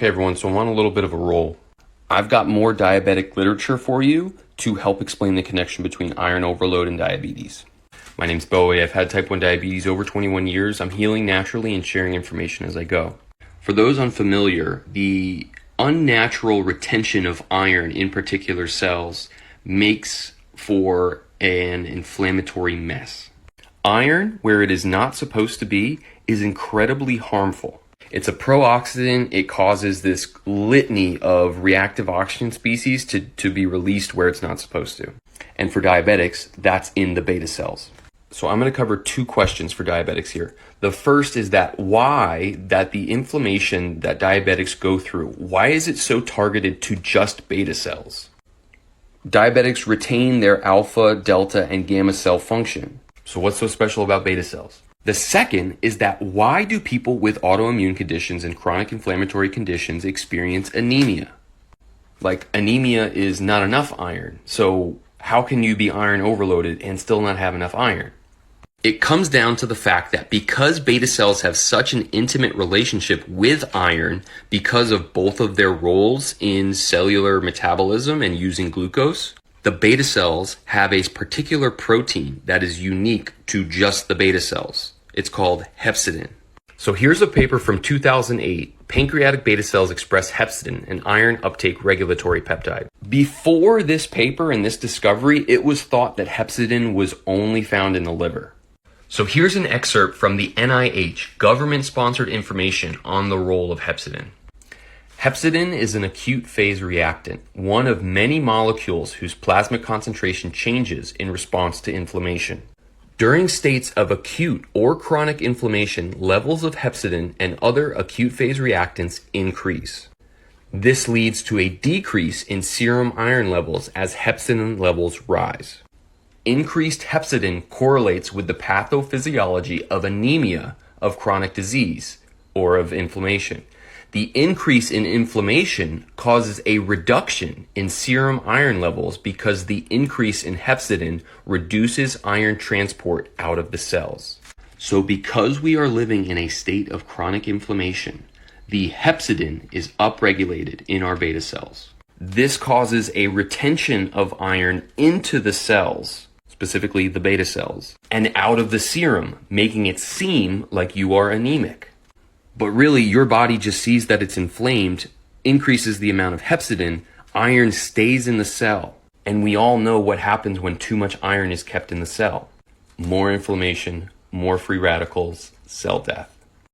Okay, everyone, so I'm on a little bit of a roll. I've got more diabetic literature for you to help explain the connection between iron overload and diabetes. My name's Bowie. I've had type 1 diabetes over 21 years. I'm healing naturally and sharing information as I go. For those unfamiliar, the unnatural retention of iron in particular cells makes for an inflammatory mess. Iron, where it is not supposed to be, is incredibly harmful. It's a pro-oxidant. It causes this litany of reactive oxygen species to be released where it's not supposed to. And for diabetics, that's in the beta cells. So I'm going to cover two questions for diabetics here. The first is that the inflammation that diabetics go through, why is it so targeted to just beta cells? Diabetics retain their alpha, delta, and gamma cell function. So what's so special about beta cells? The second is that why do people with autoimmune conditions and chronic inflammatory conditions experience anemia? Like, anemia is not enough iron. So how can you be iron overloaded and still not have enough iron? It comes down to the fact that because beta cells have such an intimate relationship with iron because of both of their roles in cellular metabolism and using glucose, the beta cells have a particular protein that is unique to just the beta cells. It's called hepcidin. So here's a paper from 2008. Pancreatic beta cells express hepcidin, an iron uptake regulatory peptide. Before this paper and this discovery, it was thought that hepcidin was only found in the liver. So here's an excerpt from the NIH, government-sponsored information on the role of hepcidin. Hepcidin is an acute phase reactant, one of many molecules whose plasma concentration changes in response to inflammation. During states of acute or chronic inflammation, levels of hepcidin and other acute phase reactants increase. This leads to a decrease in serum iron levels as hepcidin levels rise. Increased hepcidin correlates with the pathophysiology of anemia of chronic disease or of inflammation. The increase in inflammation causes a reduction in serum iron levels because the increase in hepcidin reduces iron transport out of the cells. So because we are living in a state of chronic inflammation, the hepcidin is upregulated in our beta cells. This causes a retention of iron into the cells, specifically the beta cells, and out of the serum, making it seem like you are anemic. But really, your body just sees that it's inflamed, increases the amount of hepcidin, iron stays in the cell. And we all know what happens when too much iron is kept in the cell. More inflammation, more free radicals, cell death.